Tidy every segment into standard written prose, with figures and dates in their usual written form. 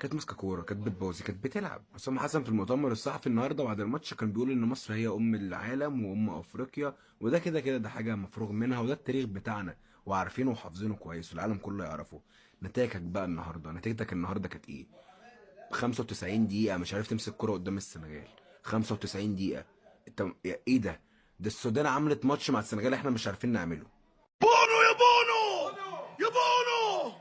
كانت ماسكه كوره، كانت بتبوظي، كانت بتلعب. حسام حسن في المؤتمر الصحفي النهارده بعد الماتش كان بيقول ان مصر هي ام العالم وام افريقيا، وده كده كده ده حاجه مفروغ منها، وده التاريخ بتاعنا وعارفينه وحافظينه كويس والعالم كله يعرفه. نتائجك بقى النهارده، نتيجتك النهارده كانت ايه؟ 95 دقيقه مش عارف تمسك كوره قدام السنغال. 95 دقيقه. انت ايه ده؟ ده السودان عملت ماتش مع السنغال احنا مش عارفين نعمله. بونو يا بونو يا بونو،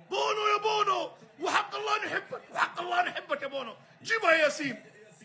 بونو يا بونو، وحق الله نحبك، وحق الله نحبك يا بونو. جيبها يا ياسين،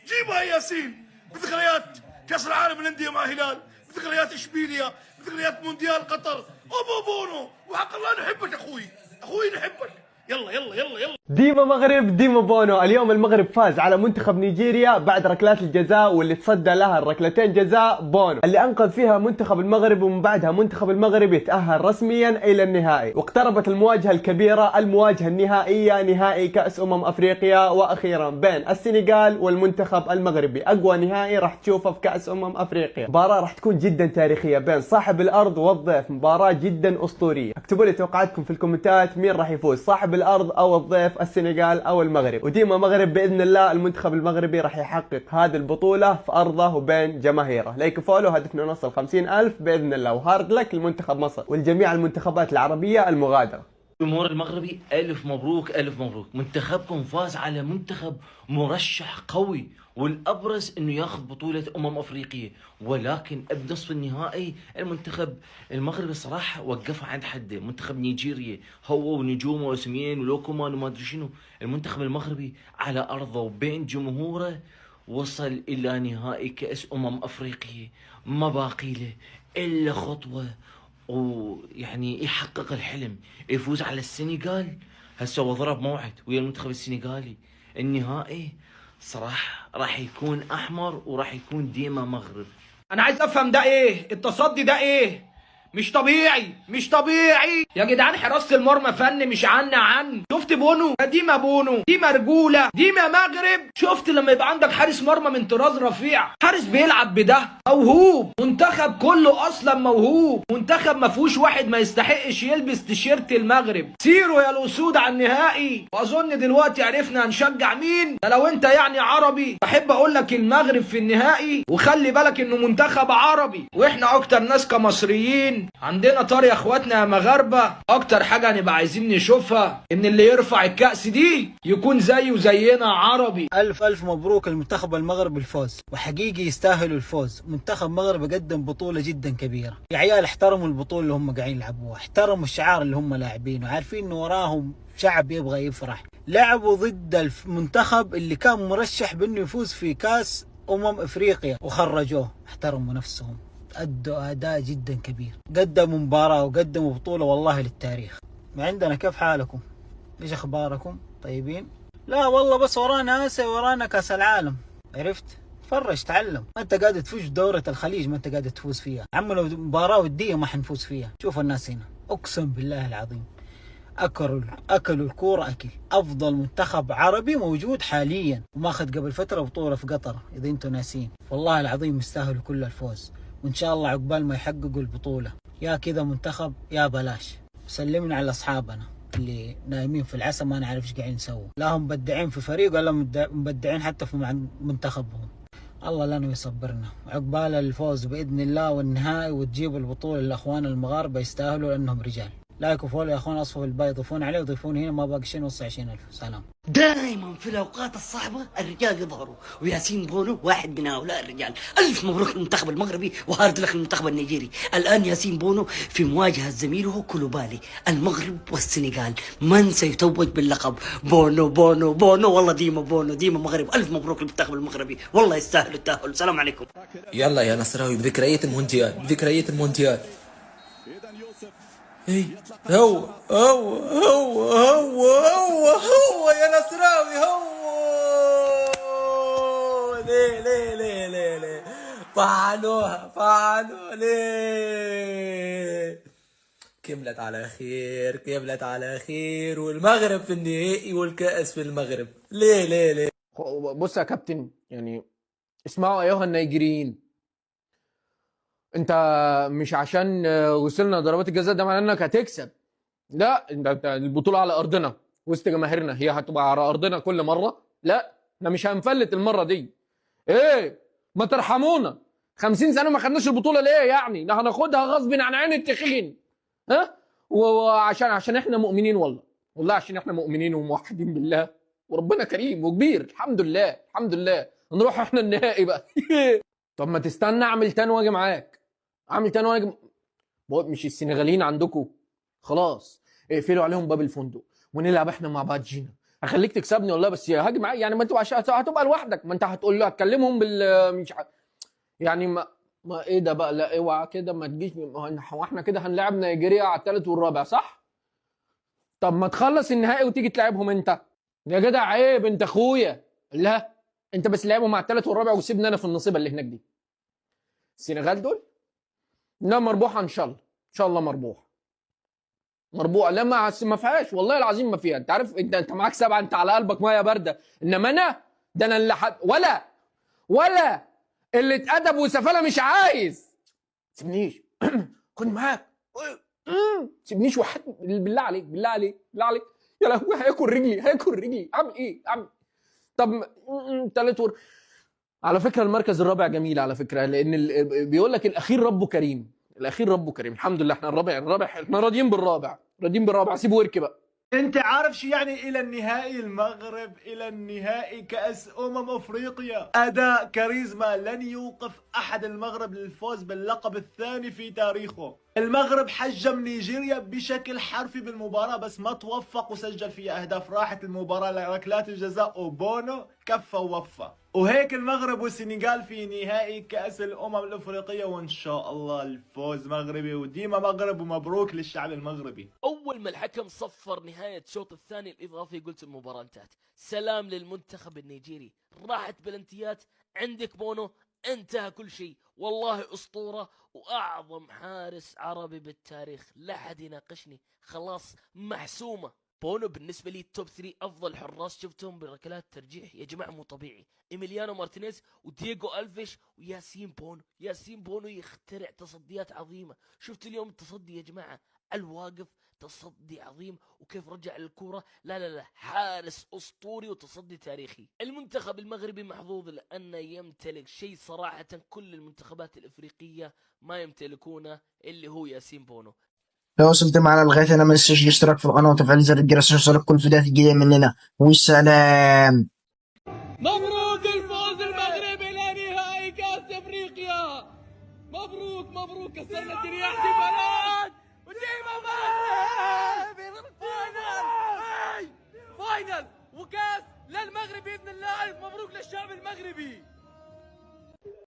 جيبها يا ياسين، بذكريات كاس العالم للانديه مع هلال، بذكريات اشبيليا، بذكريات مونديال قطر. ابو بونو، وحق الله نحبك اخوي، اخوي نحبك. يلا يلا يلا يلا. ديما مغرب ديما بونو. اليوم المغرب فاز على منتخب نيجيريا بعد ركلات الجزاء، واللي تصدى لها الركلتين جزاء بونو اللي انقذ فيها منتخب المغرب، ومن بعدها منتخب المغرب يتأهل رسميا الى النهائي. واقتربت المواجهة الكبيرة، المواجهة النهائية، نهائي كأس افريقيا، واخيرا بين السنغال والمنتخب المغربي. اقوى نهائي راح تشوفه في كأس افريقيا. مباراة راح تكون جدا تاريخية بين صاحب الارض والضيف، مباراة جدا اسطورية. اكتبوا لي توقعاتكم في الكومنتات، مين راح يفوز، صاحب الارض او الضيف السنغال او المغرب. وديما مغرب باذن الله المنتخب المغربي راح يحقق هذه البطوله في ارضه وبين جماهيره. لايك وفولو، هدفنا نوصل 50,000 باذن الله، وهارد لك لمنتخب مصر والجميع المنتخبات العربيه المغادره. الجمهور المغربي ألف مبروك ألف مبروك. منتخبكم فاز على منتخب مرشح قوي، والأبرز أنه ياخذ بطولة أفريقية، ولكن بنصف النهائي المنتخب المغربي صراحة وقفها عند حده. منتخب نيجيريا هو ونجومه وسمين ولوكومان وما أدري شنو، المنتخب المغربي على أرضه وبين جمهوره وصل إلى نهائي كأس أفريقيا، ما باقي له إلا خطوة ويعني يحقق الحلم، يفوز على السنغال. هسه هو ضرب موعد ويا المنتخب السنغالي. النهائي صراحة راح يكون أحمر وراح يكون ديما مغرب. انا عايز افهم ده ايه التصدي ده؟ ايه مش طبيعي، مش طبيعي يا جدعان. حراسة المرمى فن مش عن شفت بونو؟ ديما بونو، ديما رجولة، ديما مغرب. شفت لما يبقى عندك حارس مرمى من طراز رفيع، حارس بيلعب بده، موهوب. منتخب كله اصلا موهوب، منتخب ما فيهوش واحد ما يستحقش يلبس تيشيرت المغرب. سيروا يا الاسود على النهائي. واظن دلوقتي عرفنا هنشجع مين. ده لو انت يعني عربي بحب اقول لك المغرب في النهائي، وخلي بالك انه منتخب عربي، واحنا اكتر ناس كمصريين عندنا طار يا اخواتنا يا مغاربه. اكتر حاجه هنبقى عايزين نشوفها ان اللي يرفع الكأس دي يكون زيه زينا عربي. الف الف مبروك المنتخب المغربي الفوز، وحقيقي يستاهلوا الفوز. منتخب مغرب قدم بطوله جدا كبيره يا عيال. احترموا البطوله اللي هم قاعدين يلعبوها، احترموا الشعار اللي هم لاعبينه، عارفين انه وراهم شعب يبغى يفرح. لعبوا ضد المنتخب اللي كان مرشح بانه يفوز في كاس افريقيا وخرجوه. احترموا نفسهم، أدوا أداء جدا كبير، قدموا مباراة وقدموا بطولة والله للتاريخ. ما عندنا. كيف حالكم؟ ايش اخباركم؟ طيبين؟ لا والله بس ورانا آسيا، ورانا كاس العالم. عرفت؟ فرج تعلم. ما انت قاعد تفوز دورة الخليج، ما انت قاعد تفوز فيها. عم لو مباراة ودية ما حنفوز فيها. شوف الناس هنا، اقسم بالله العظيم اكلوا الكورة اكل. افضل منتخب عربي موجود حاليا، وماخذ قبل فترة بطولة في قطر اذا انتم ناسين. والله العظيم يستاهلوا كل الفوز، وان شاء الله عقبال ما يحققوا البطولة. يا كذا منتخب يا بلاش. سلمنا على اصحابنا اللي نايمين في العسى ما نعرف ايش قاعدين نسوي، لا هم مبدعين في فريق ولا مبدعين حتى في منتخبهم. الله لنا ويصبرنا، عقبال الفوز باذن الله والنهائي، وتجيبوا البطولة للاخوان المغاربة، يستاهلوا لانهم رجال. لايك وفولو يا اخوان، اصفوا الباقي يضيفون عليه ويضيفون هنا، ما باقي شيء نوصل 20,000. سلام. دائما في الاوقات الصعبه الرجال يظهروا، وياسين بونو واحد من هؤلاء الرجال. الف مبروك للمنتخب المغربي، وهارد لك للمنتخب النيجيري. الان ياسين بونو في مواجهه زميله كولوبالي، المغرب والسنغال. من سيتوج باللقب؟ بونو بونو بونو، والله ديما بونو ديما مغرب. الف مبروك للمنتخب المغربي، والله يستاهل التاهل. السلام عليكم. يلا يا نصراوي بذكرية المونديال، بذكرية المونديال. اي هو يا نصراوي هو. ليه فعلوها ليه. كملت على خير والمغرب في النهائي والكأس في المغرب. ليه بص يا كابتن، يعني اسمعوا ايها النيجيريين، انت مش عشان وصلنا ضربات الجزاء ده معناه انك هتكسب. لا، انت البطولة على ارضنا، وسط جماهيرنا، هي هتبقى على ارضنا كل مره؟ لا، احنا مش هنفلت المره دي. ايه، ما ترحمونا. 50 سنه ما خدناش البطوله ليه يعني؟ ده هناخدها غصب عن عين التخين. ها؟ وعشان احنا مؤمنين، والله عشان احنا مؤمنين وموحدين بالله، وربنا كريم وكبير. الحمد لله الحمد لله. نروح احنا النهائي بقى. طب ما تستنى اعمل تاني واجي معاك. مش السنغاليين عندكم خلاص اقفلوا عليهم باب الفندق ونلعب احنا مع بعض جينا. هخليك تكسبني والله، بس هاجي معاك يعني. ما تبقى هتبقى لوحدك، ما انت هتقول له هتكلمهم مش يعني ما ايه ده بقى؟ لا اوعى كده، ما تجيش. هو احنا كده هنلعب نيجيريا على الثالث والرابع صح؟ طب ما تخلص النهائي وتيجي تلعبهم انت يا جدع. عيب، انت اخويا. لا انت بس لعبهم على الثالث والرابع وسيبني انا في النصيبه اللي هناك دي. السنغال دول لا، مربوحه ان شاء الله، ان شاء الله مربوحه. لا ما فيهاش والله العظيم ما فيها. انت عارف، انت معاك 7، انت على قلبك ميه بارده. انما انا اللي ولا اللي اتأدب وسفاله مش عايز. سيبنيش. كن معاك. سيبنيش وحد بالله عليك بالله عليك بالله عليك. يا لهوي هياكل رجلي. اعمل ايه؟ طب على فكره المركز الرابع جميل على فكره، لان بيقول لك الاخير ربه كريم. الحمد لله. احنا الرابع احنا راضيين بالرابع. سيبه ورك بقى. انت عارف شو يعني الى النهائي المغرب، الى النهائي كأس افريقيا؟ اداء كاريزما لن يوقف احد المغرب للفوز باللقب الثاني في تاريخه. المغرب حجم نيجيريا بشكل حرفي بالمباراة، بس ما توفق وسجل فيها اهداف. راحت المباراة لركلات الجزاء وبونو كفى ووفى. وهيك المغرب والسنغال في نهائي كأس الافريقية، وان شاء الله الفوز مغربي وديما مغرب، ومبروك للشعب المغربي. اول ما الحكم صفر نهاية الشوط الثاني الاضافي قلت المباراة انتهت. سلام للمنتخب النيجيري، راحت بلنتيات، عندك بونو، انتهى كل شيء. والله اسطورة واعظم حارس عربي بالتاريخ، لا حد يناقشني، خلاص محسومة. بونو بالنسبة لي توب 3 افضل حراس شفتهم بركلات ترجيح يا جماعة، مو طبيعي. ايميليانو مارتينيز ودييغو الفيش وياسين بونو يخترع تصديات عظيمة. شفت اليوم التصدي يا جماعة الواقف، تصدي عظيم، وكيف رجع الكرة. لا حارس اسطوري وتصدي تاريخي. المنتخب المغربي محظوظ لانه يمتلك شيء صراحة كل المنتخبات الافريقية ما يمتلكونه، اللي هو ياسين بونو. لو وصلت معنا لغاية هنا ما تنساش الاشتراك في القناة وتفعيل زر الجرس عشان يوصلك كل فيديوهات جديدة مننا، والسلام. مبروك الفوز المغربي لنهائي كأس افريقيا. مبروك كسرنا الدنيا احتفالات وديما مغرب فاينل وكاس للمغرب باذن الله. الف مبروك للشعب المغربي.